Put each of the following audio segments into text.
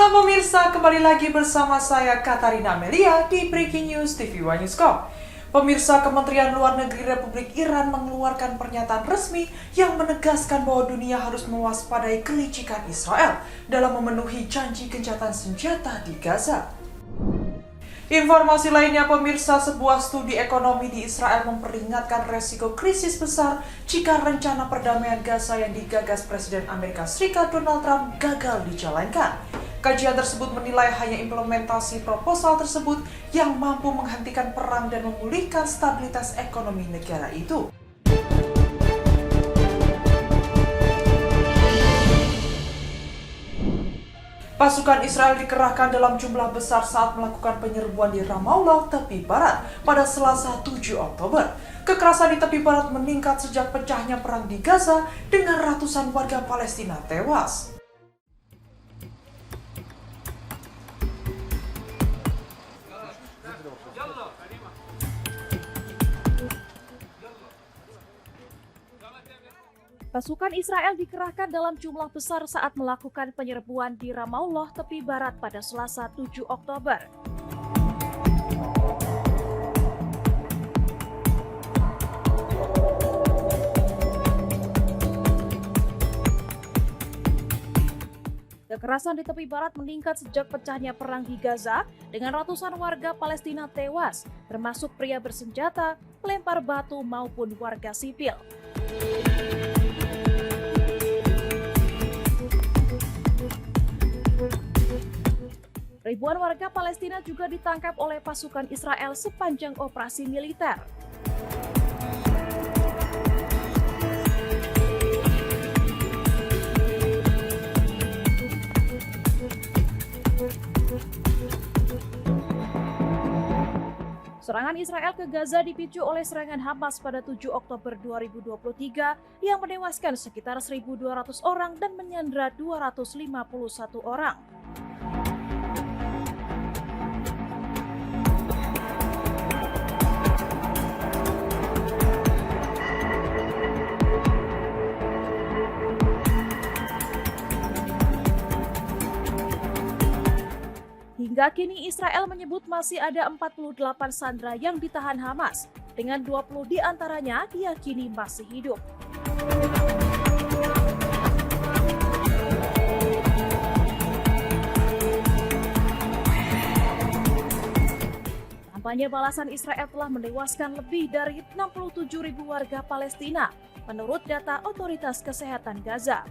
Malam pemirsa, kembali lagi bersama saya Katarina Amelia di Breaking News TV One Newscom. Pemirsa, Kementerian Luar Negeri Republik Iran mengeluarkan pernyataan resmi yang menegaskan bahwa dunia harus mewaspadai kelicikan Israel dalam memenuhi janji gencatan senjata di Gaza. Informasi lainnya pemirsa, sebuah studi ekonomi di Israel memperingatkan resiko krisis besar jika rencana perdamaian Gaza yang digagas Presiden Amerika Serikat Donald Trump gagal dijalankan. Kajian tersebut menilai hanya implementasi proposal tersebut yang mampu menghentikan perang dan memulihkan stabilitas ekonomi negara itu. Pasukan Israel dikerahkan dalam jumlah besar saat melakukan penyerbuan di Ramallah, tepi barat pada Selasa 7 Oktober. Kekerasan di tepi barat meningkat sejak pecahnya perang di Gaza dengan ratusan warga Palestina tewas. Pasukan Israel dikerahkan dalam jumlah besar saat melakukan penyerbuan di Ramallah, tepi barat pada Selasa 7 Oktober. Kekerasan di tepi barat meningkat sejak pecahnya perang di Gaza dengan ratusan warga Palestina tewas, termasuk pria bersenjata, pelempar batu maupun warga sipil. Ribuan warga Palestina juga ditangkap oleh pasukan Israel sepanjang operasi militer. Serangan Israel ke Gaza dipicu oleh serangan Hamas pada 7 Oktober 2023 yang menewaskan sekitar 1.200 orang dan menyandra 251 orang. Hingga kini Israel menyebut masih ada 48 sandera yang ditahan Hamas, dengan 20 diantaranya diyakini masih hidup. Kampanye balasan Israel telah menewaskan lebih dari 67.000 warga Palestina, menurut data Otoritas Kesehatan Gaza.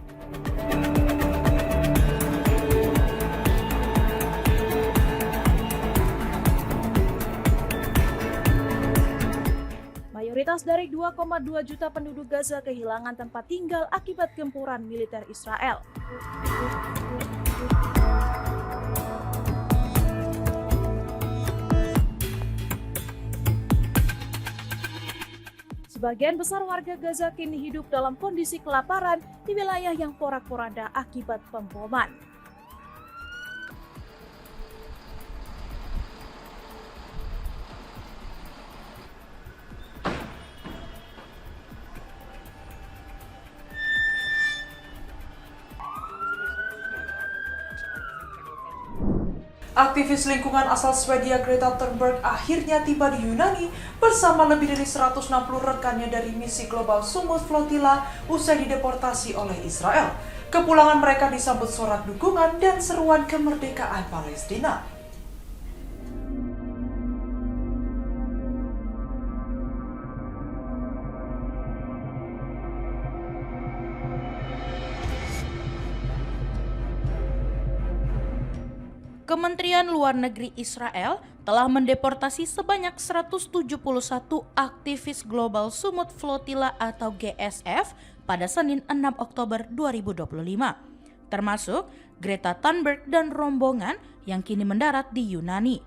Mayoritas dari 2,2 juta penduduk Gaza kehilangan tempat tinggal akibat gempuran militer Israel. Sebagian besar warga Gaza kini hidup dalam kondisi kelaparan di wilayah yang porak-poranda akibat pemboman. Aktivis lingkungan asal Swedia Greta Thunberg akhirnya tiba di Yunani bersama lebih dari 160 rekannya dari misi Global Summit Flotilla usai dideportasi oleh Israel. Kepulangan mereka disambut sorak dukungan dan seruan kemerdekaan Palestina. Kementerian Luar Negeri Israel telah mendeportasi sebanyak 171 aktivis Global Summit Flotilla atau GSF pada Senin 6 Oktober 2025, termasuk Greta Thunberg dan rombongan yang kini mendarat di Yunani.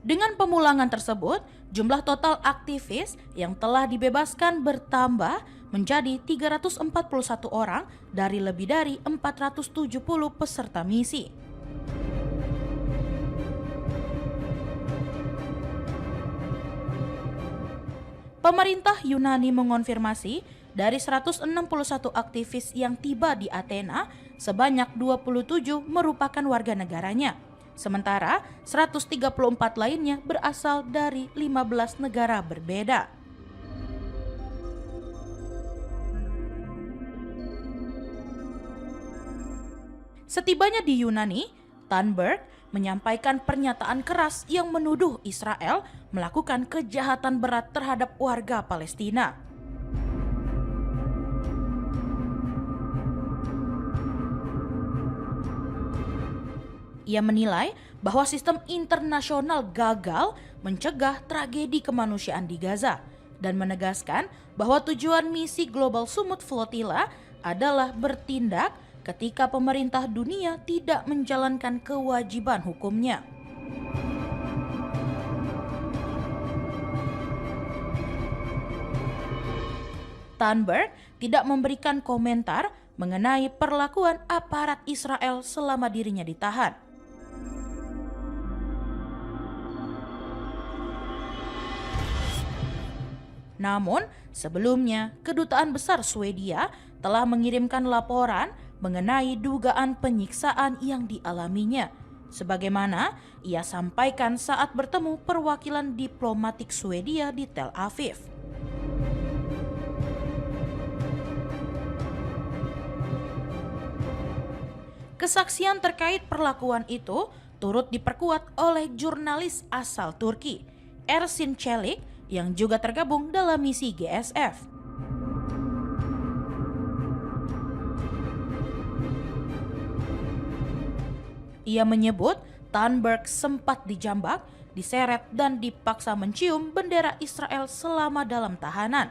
Dengan pemulangan tersebut, jumlah total aktivis yang telah dibebaskan bertambah menjadi 341 orang dari lebih dari 470 peserta misi. Pemerintah Yunani mengonfirmasi dari 161 aktivis yang tiba di Athena, sebanyak 27 merupakan warga negaranya. Sementara 134 lainnya berasal dari 15 negara berbeda. Setibanya di Yunani, Thunberg menyampaikan pernyataan keras yang menuduh Israel melakukan kejahatan berat terhadap warga Palestina. Ia menilai bahwa sistem internasional gagal mencegah tragedi kemanusiaan di Gaza dan menegaskan bahwa tujuan misi Global Summit Flotilla adalah bertindak ketika pemerintah dunia tidak menjalankan kewajiban hukumnya. Thunberg tidak memberikan komentar mengenai perlakuan aparat Israel selama dirinya ditahan. Namun, sebelumnya Kedutaan Besar Swedia telah mengirimkan laporan mengenai dugaan penyiksaan yang dialaminya, sebagaimana ia sampaikan saat bertemu perwakilan diplomatik Swedia di Tel Aviv. Kesaksian terkait perlakuan itu turut diperkuat oleh jurnalis asal Turki, Ersin Çelik, yang juga tergabung dalam misi GSF. Ia menyebut Thunberg sempat dijambak, diseret dan dipaksa mencium bendera Israel selama dalam tahanan.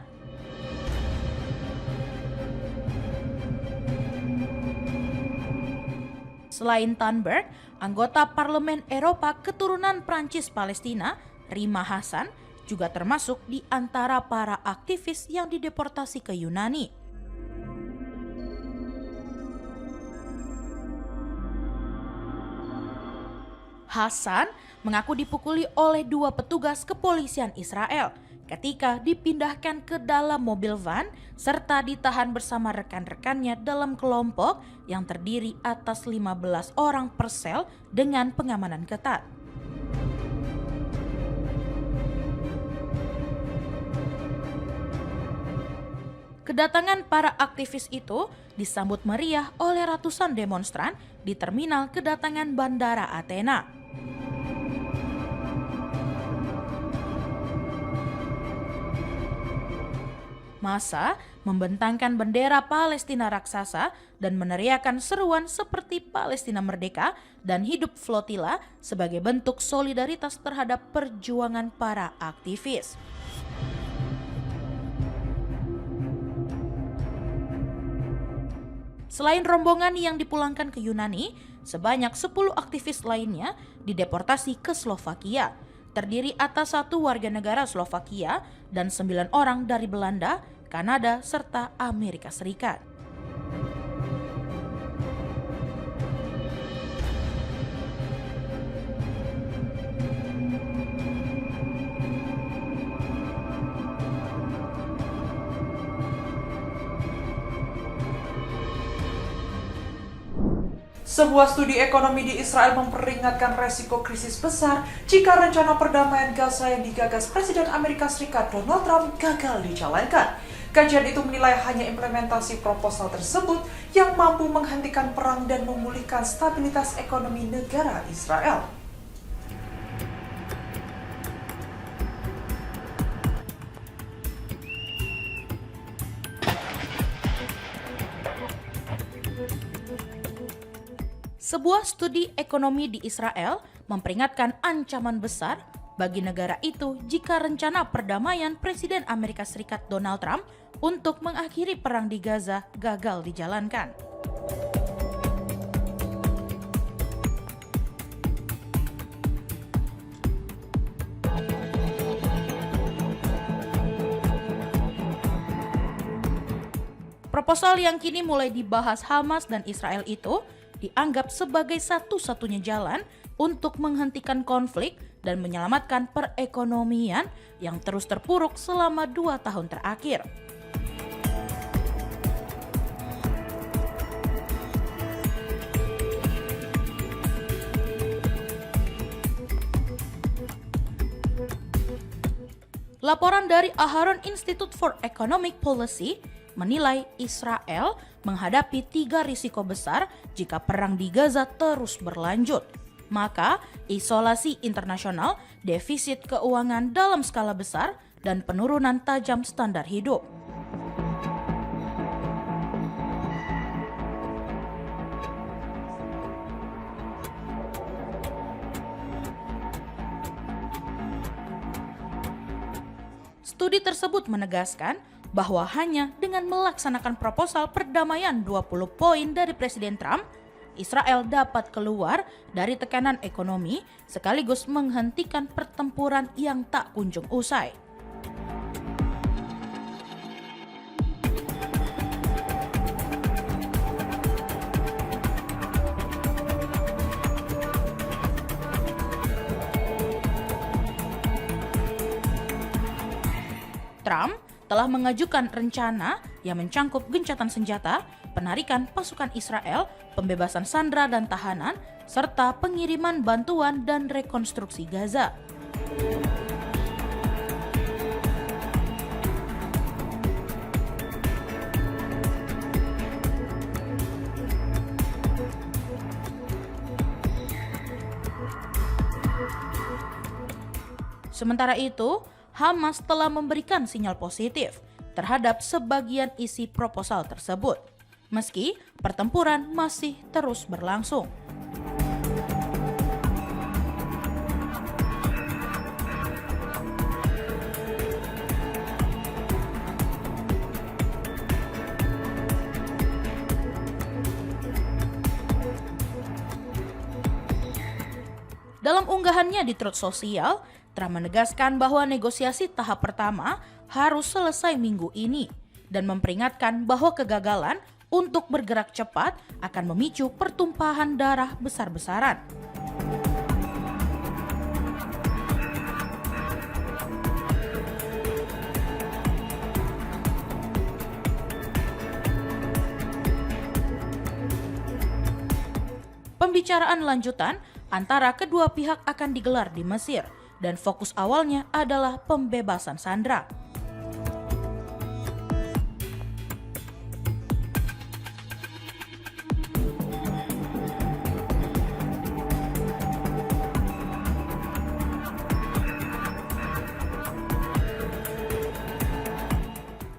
Selain Thunberg, anggota Parlemen Eropa keturunan Prancis Palestina, Rima Hassan, juga termasuk di antara para aktivis yang dideportasi ke Yunani. Hassan mengaku dipukuli oleh 2 petugas kepolisian Israel ketika dipindahkan ke dalam mobil van serta ditahan bersama rekan-rekannya dalam kelompok yang terdiri atas 15 orang per sel dengan pengamanan ketat. Kedatangan para aktivis itu disambut meriah oleh ratusan demonstran di terminal kedatangan Bandara Athena. Massa membentangkan bendera Palestina raksasa dan meneriakkan seruan seperti Palestina Merdeka dan Hidup Flotilla sebagai bentuk solidaritas terhadap perjuangan para aktivis. Selain rombongan yang dipulangkan ke Yunani, sebanyak 10 aktivis lainnya dideportasi ke Slovakia, terdiri atas 1 warga negara Slovakia dan 9 orang dari Belanda, Kanada, serta Amerika Serikat. Sebuah studi ekonomi di Israel memperingatkan resiko krisis besar jika rencana perdamaian Gaza yang digagas Presiden Amerika Serikat Donald Trump gagal dijalankan. Kajian itu menilai hanya implementasi proposal tersebut yang mampu menghentikan perang dan memulihkan stabilitas ekonomi negara Israel. Sebuah studi ekonomi di Israel memperingatkan ancaman besar bagi negara itu jika rencana perdamaian Presiden Amerika Serikat Donald Trump untuk mengakhiri perang di Gaza gagal dijalankan. Proposal yang kini mulai dibahas Hamas dan Israel itu dianggap sebagai satu-satunya jalan untuk menghentikan konflik dan menyelamatkan perekonomian yang terus terpuruk selama 2 tahun terakhir. Laporan dari Aharon Institute for Economic Policy menilai Israel menghadapi 3 risiko besar jika perang di Gaza terus berlanjut. Maka, isolasi internasional, defisit keuangan dalam skala besar, dan penurunan tajam standar hidup. Studi tersebut menegaskan bahwa hanya dengan melaksanakan proposal perdamaian 20 poin dari Presiden Trump, Israel dapat keluar dari tekanan ekonomi sekaligus menghentikan pertempuran yang tak kunjung usai. Trump telah mengajukan rencana yang mencangkup gencatan senjata, penarikan pasukan Israel, pembebasan sandera dan tahanan, serta pengiriman bantuan dan rekonstruksi Gaza. Sementara itu, Hamas telah memberikan sinyal positif terhadap sebagian isi proposal tersebut, meski pertempuran masih terus berlangsung. Dalam unggahannya di Truth Social, Trump menegaskan bahwa negosiasi tahap pertama harus selesai minggu ini dan memperingatkan bahwa kegagalan untuk bergerak cepat akan memicu pertumpahan darah besar-besaran. Pembicaraan lanjutan antara kedua pihak akan digelar di Mesir, dan fokus awalnya adalah pembebasan sandera.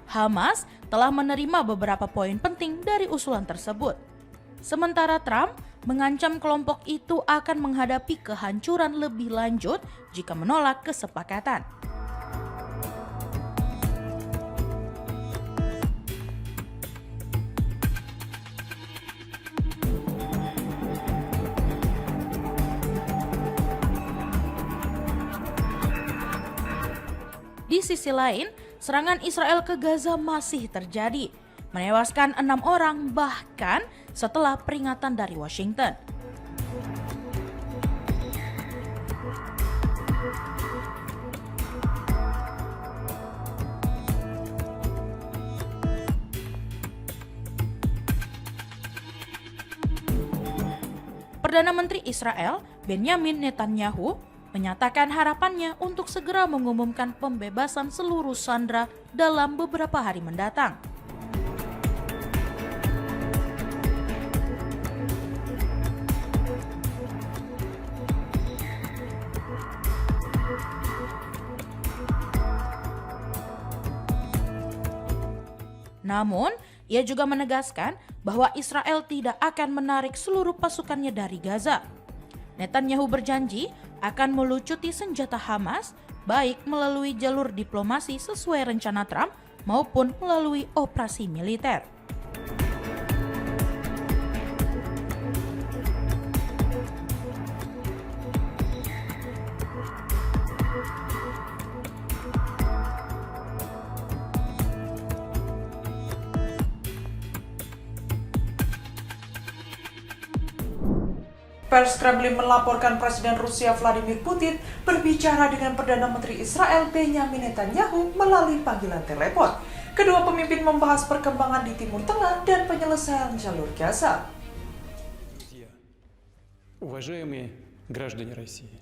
Hamas telah menerima beberapa poin penting dari usulan tersebut. Sementara Trump mengancam kelompok itu akan menghadapi kehancuran lebih lanjut jika menolak kesepakatan. Di sisi lain, serangan Israel ke Gaza masih terjadi, menewaskan 6 orang bahkan setelah peringatan dari Washington. Perdana Menteri Israel, Benjamin Netanyahu, menyatakan harapannya untuk segera mengumumkan pembebasan seluruh sandera dalam beberapa hari mendatang. Namun, ia juga menegaskan bahwa Israel tidak akan menarik seluruh pasukannya dari Gaza. Netanyahu berjanji akan melucuti senjata Hamas, baik melalui jalur diplomasi sesuai rencana Trump maupun melalui operasi militer. Pers Kremlin melaporkan Presiden Rusia Vladimir Putin berbicara dengan Perdana Menteri Israel Benjamin Netanyahu melalui panggilan telepon. Kedua pemimpin membahas perkembangan di Timur Tengah dan penyelesaian jalur Gaza. Уважаемые граждане России,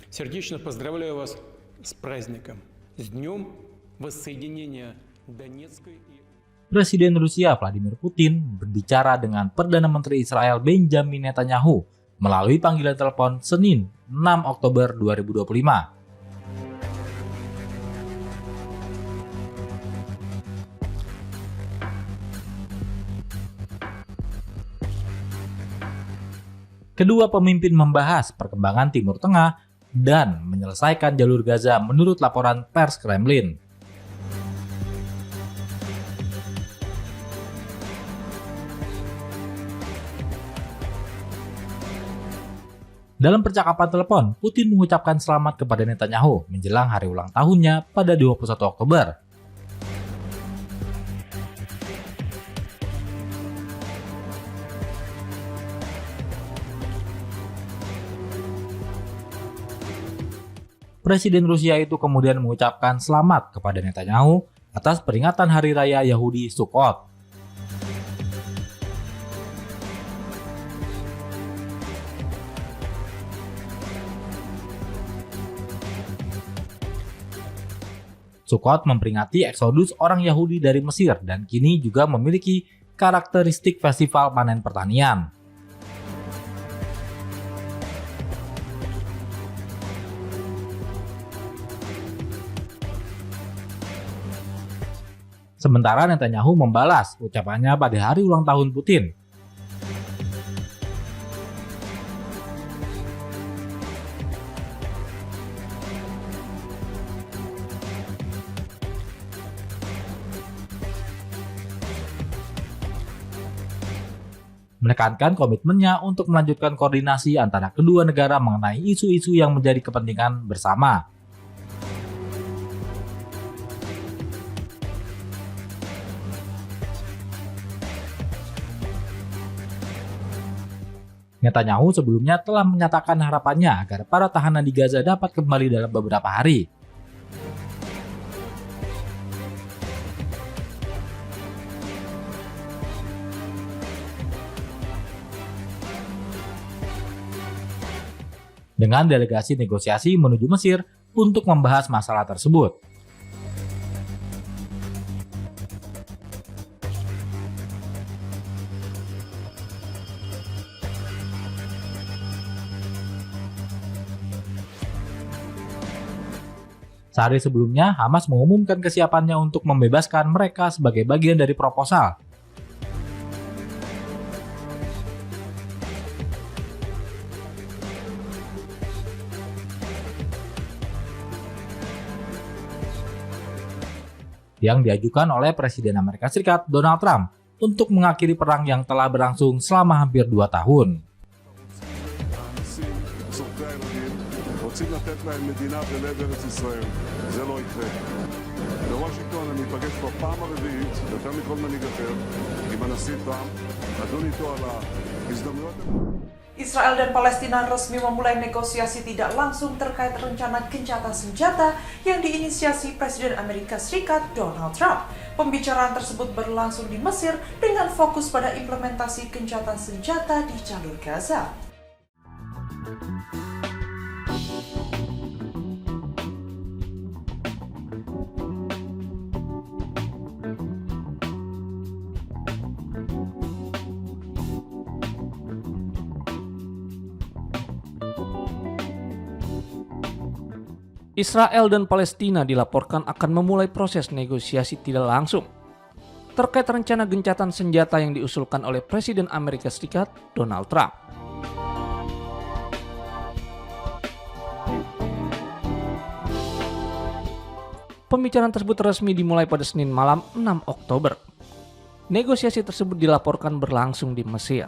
сердечно поздравляю вас с праздником, с Днем Воссоединения Донецкой и... Presiden Rusia Vladimir Putin berbicara dengan Perdana Menteri Israel Benjamin Netanyahu melalui panggilan telepon Senin 6 Oktober 2025. Kedua pemimpin membahas perkembangan Timur Tengah dan menyelesaikan jalur Gaza menurut laporan pers Kremlin. Dalam percakapan telepon, Putin mengucapkan selamat kepada Netanyahu menjelang hari ulang tahunnya pada 21 Oktober. Presiden Rusia itu kemudian mengucapkan selamat kepada Netanyahu atas peringatan Hari Raya Yahudi Sukkot. Sukkot memperingati eksodus orang Yahudi dari Mesir dan kini juga memiliki karakteristik festival panen pertanian. Sementara Netanyahu membalas ucapannya pada hari ulang tahun Putin. Menekankan komitmennya untuk melanjutkan koordinasi antara kedua negara mengenai isu-isu yang menjadi kepentingan bersama. Netanyahu sebelumnya telah menyatakan harapannya agar para tahanan di Gaza dapat kembali dalam beberapa hari. Dengan delegasi negosiasi menuju Mesir untuk membahas masalah tersebut. Sehari sebelumnya, Hamas mengumumkan kesiapannya untuk membebaskan mereka sebagai bagian dari proposal. Yang diajukan oleh Presiden Amerika Serikat Donald Trump untuk mengakhiri perang yang telah berlangsung selama hampir 2 tahun. רוצים לתת להם מדינה בלב ארץ ישראל, זה לא יקרה. בוושינגטון אני אפגש בפעם הרביעית, יותר מכל מנהיג אחר, עם הנשיא טראמפ, לדון איתו על ההזדמנויות. Israel dan Palestina resmi memulai negosiasi tidak langsung terkait rencana gencatan senjata yang diinisiasi Presiden Amerika Serikat Donald Trump. Pembicaraan tersebut berlangsung di Mesir dengan fokus pada implementasi gencatan senjata di jalur Gaza. Israel dan Palestina dilaporkan akan memulai proses negosiasi tidak langsung terkait rencana gencatan senjata yang diusulkan oleh Presiden Amerika Serikat Donald Trump. Pembicaraan tersebut resmi dimulai pada Senin malam 6 Oktober. Negosiasi tersebut dilaporkan berlangsung di Mesir.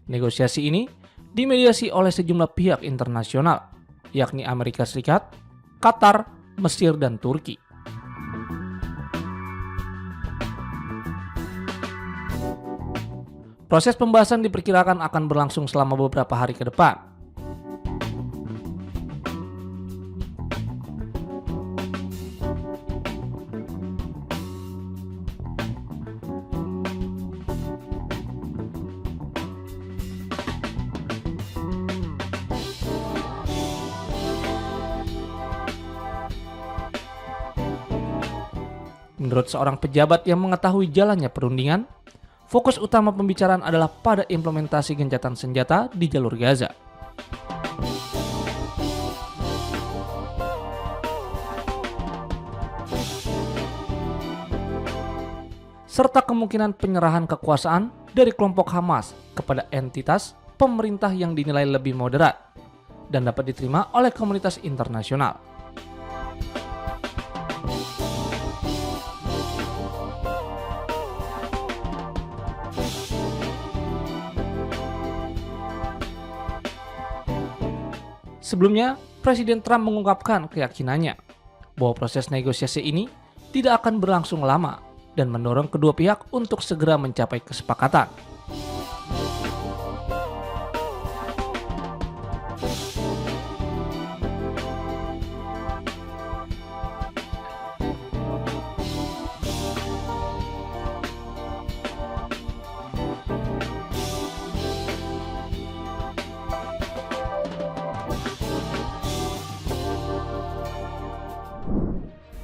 Negosiasi ini dimediasi oleh sejumlah pihak internasional, yakni Amerika Serikat, Qatar, Mesir, dan Turki. Proses pembahasan diperkirakan akan berlangsung selama beberapa hari ke depan. Menurut seorang pejabat yang mengetahui jalannya perundingan, fokus utama pembicaraan adalah pada implementasi gencatan senjata di jalur Gaza. Serta kemungkinan penyerahan kekuasaan dari kelompok Hamas kepada entitas pemerintah yang dinilai lebih moderat dan dapat diterima oleh komunitas internasional. Sebelumnya, Presiden Trump mengungkapkan keyakinannya bahwa proses negosiasi ini tidak akan berlangsung lama dan mendorong kedua pihak untuk segera mencapai kesepakatan.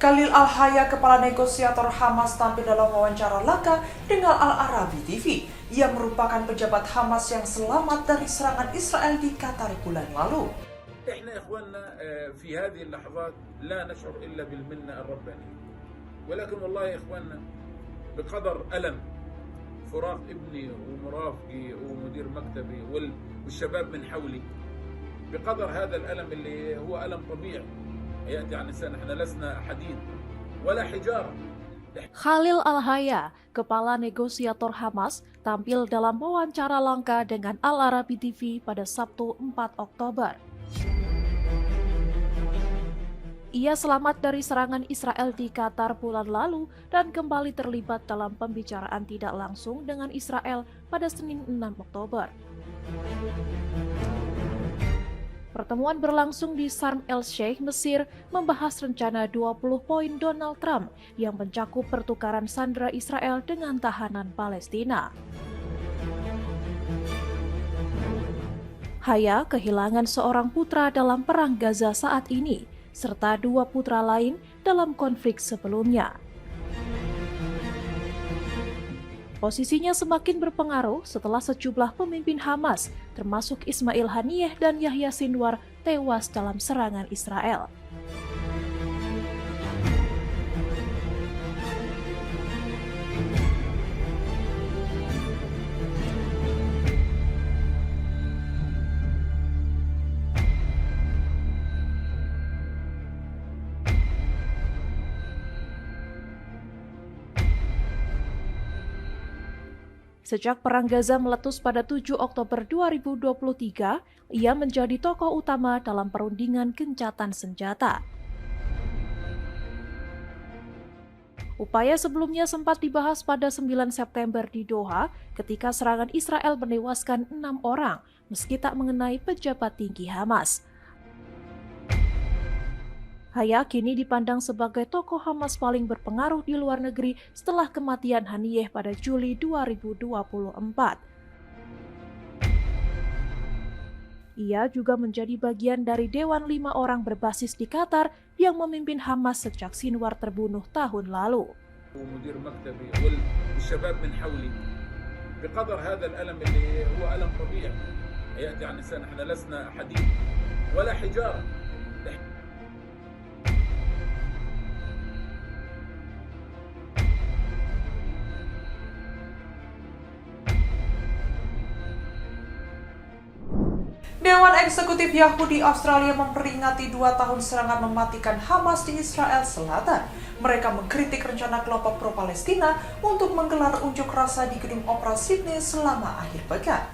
Khalil Al-Hayya, kepala negosiator Hamas, tampil dalam wawancara langka dengan Al-Arabi TV. Ia merupakan pejabat Hamas yang selamat dari serangan Israel di Qatar bulan lalu. احنا يا اخواننا في هذه اللحظات لا نشعر الا بالمنه الربانيه ولكن والله يا اخواننا بقدر الم فراق ابني ومرافقي ومدير مكتبي والشباب من حولي بقدر هذا الالم اللي هو الم طبيعي ياتي عن الانسان احنا لسنا حديد ولا حجاره. Khalil Al-Hayya, kepala negosiator Hamas, tampil dalam wawancara langka dengan Al-Arabi TV pada Sabtu 4 Oktober. Ia selamat dari serangan Israel di Qatar bulan lalu dan kembali terlibat dalam pembicaraan tidak langsung dengan Israel pada Senin 6 Oktober. Pertemuan berlangsung di Sharm el-Sheikh, Mesir, membahas rencana 20 poin Donald Trump yang mencakup pertukaran sandera Israel dengan tahanan Palestina. Hayya kehilangan seorang putra dalam perang Gaza saat ini, serta 2 putra lain dalam konflik sebelumnya. Posisinya semakin berpengaruh setelah sejumlah pemimpin Hamas, termasuk Ismail Haniyeh dan Yahya Sinwar, tewas dalam serangan Israel. Sejak Perang Gaza meletus pada 7 Oktober 2023, ia menjadi tokoh utama dalam perundingan gencatan senjata. Upaya sebelumnya sempat dibahas pada 9 September di Doha ketika serangan Israel menewaskan 6 orang, meski tak mengenai pejabat tinggi Hamas. Hayya kini dipandang sebagai tokoh Hamas paling berpengaruh di luar negeri setelah kematian Haniyeh pada Juli 2024. Ia juga menjadi bagian dari Dewan 5 orang berbasis di Qatar yang memimpin Hamas sejak Sinwar terbunuh tahun lalu. ومدير مكتبي والشباب من حولي بقدر هذا الالم اللي هو الم طبيعي ياتي عن الانسان احنا لسنا حديد ولا حجاره. Dewan Eksekutif Yahudi Australia memperingati 2 tahun serangan mematikan Hamas di Israel Selatan. Mereka mengkritik rencana kelompok pro-Palestina untuk menggelar unjuk rasa di Gedung Opera Sydney selama akhir pekan.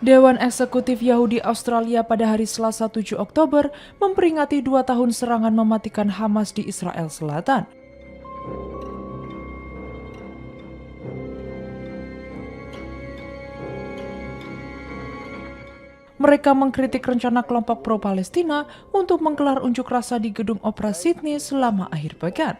Dewan Eksekutif Yahudi Australia pada hari Selasa 7 Oktober memperingati 2 tahun serangan mematikan Hamas di Israel Selatan. Mereka mengkritik rencana kelompok pro-Palestina untuk menggelar unjuk rasa di Gedung Opera Sydney selama akhir pekan.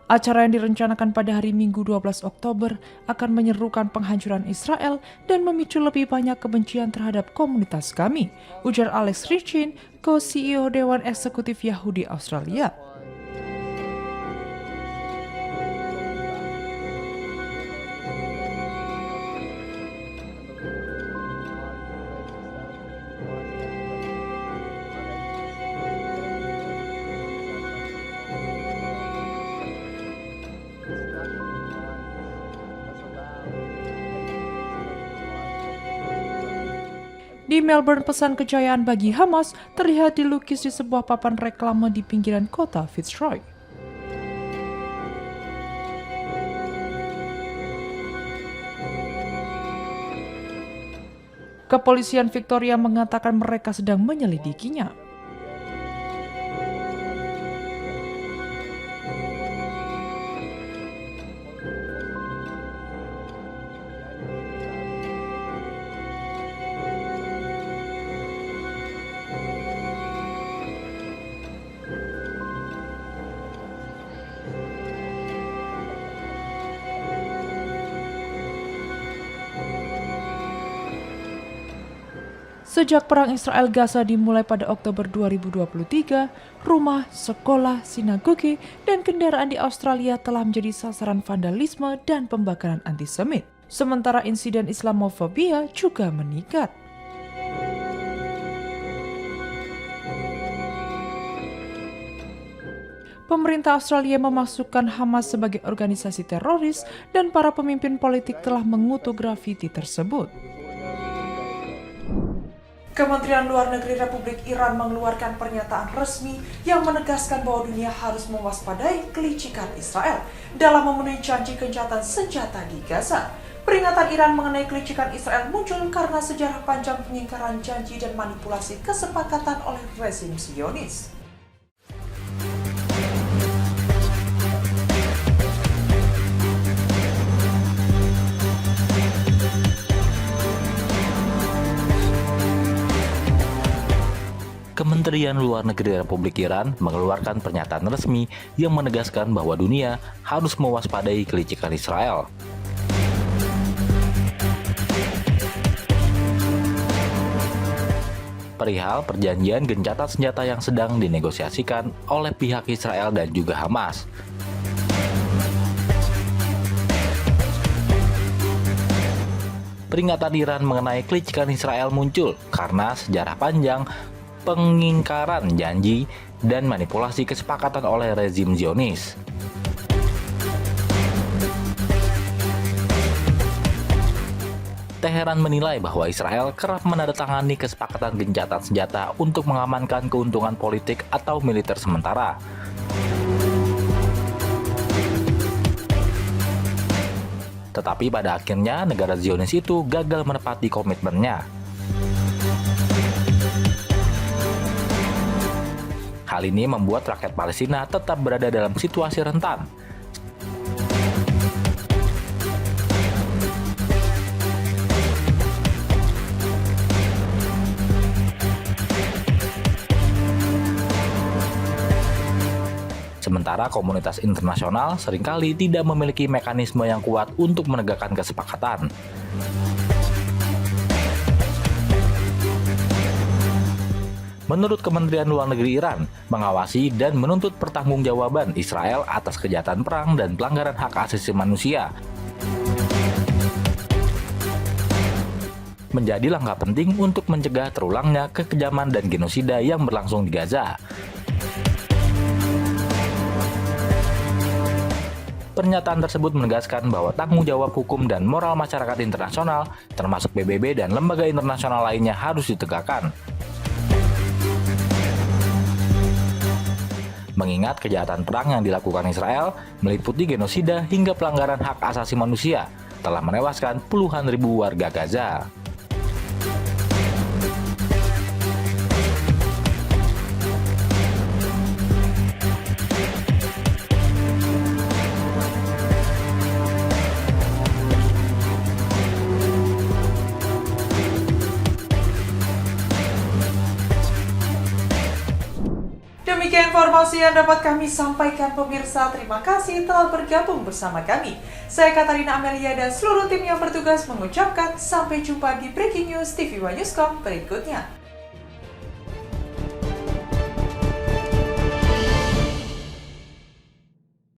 Acara yang direncanakan pada hari Minggu 12 Oktober akan menyerukan penghancuran Israel dan memicu lebih banyak kebencian terhadap komunitas kami, ujar Alex Richin, co-CEO Dewan Eksekutif Yahudi Australia. Di Melbourne, pesan kejayaan bagi Hamas terlihat dilukis di sebuah papan reklame di pinggiran kota Fitzroy. Kepolisian Victoria mengatakan mereka sedang menyelidikinya. Sejak Perang Israel-Gaza dimulai pada Oktober 2023, rumah, sekolah, sinagoge, dan kendaraan di Australia telah menjadi sasaran vandalisme dan pembakaran antisemit. Sementara insiden Islamofobia juga meningkat. Pemerintah Australia memasukkan Hamas sebagai organisasi teroris dan para pemimpin politik telah mengutuk grafiti tersebut. Kementerian Luar Negeri Republik Iran mengeluarkan pernyataan resmi yang menegaskan bahwa dunia harus mewaspadai kelicikan Israel dalam memenuhi janji gencatan senjata di Gaza. Peringatan Iran mengenai kelicikan Israel muncul karena sejarah panjang pengingkaran janji dan manipulasi kesepakatan oleh rezim Zionis. Kementerian Luar Negeri Republik Iran mengeluarkan pernyataan resmi yang menegaskan bahwa dunia harus mewaspadai kelicikan Israel. Perihal perjanjian gencatan senjata yang sedang dinegosiasikan oleh pihak Israel dan juga Hamas. Peringatan Iran mengenai kelicikan Israel muncul karena sejarah panjang pengingkaran janji dan manipulasi kesepakatan oleh rezim Zionis. Teheran menilai bahwa Israel kerap menandatangani kesepakatan gencatan senjata untuk mengamankan keuntungan politik atau militer sementara. Tetapi pada akhirnya negara Zionis itu gagal menepati komitmennya. Hal ini membuat rakyat Palestina tetap berada dalam situasi rentan. Sementara komunitas internasional seringkali tidak memiliki mekanisme yang kuat untuk menegakkan kesepakatan. Menurut Kementerian Luar Negeri Iran, mengawasi dan menuntut pertanggungjawaban Israel atas kejahatan perang dan pelanggaran hak asasi manusia menjadi langkah penting untuk mencegah terulangnya kekejaman dan genosida yang berlangsung di Gaza. Pernyataan tersebut menegaskan bahwa tanggung jawab hukum dan moral masyarakat internasional, termasuk PBB dan lembaga internasional lainnya harus ditegakkan. Mengingat kejahatan perang yang dilakukan Israel meliputi genosida hingga pelanggaran hak asasi manusia, telah menewaskan puluhan ribu warga Gaza. Demikian informasi yang dapat kami sampaikan pemirsa. Terima kasih telah bergabung bersama kami. Saya Katarina Amelia dan seluruh tim yang bertugas mengucapkan sampai jumpa di Breaking News TV One Newscom berikutnya.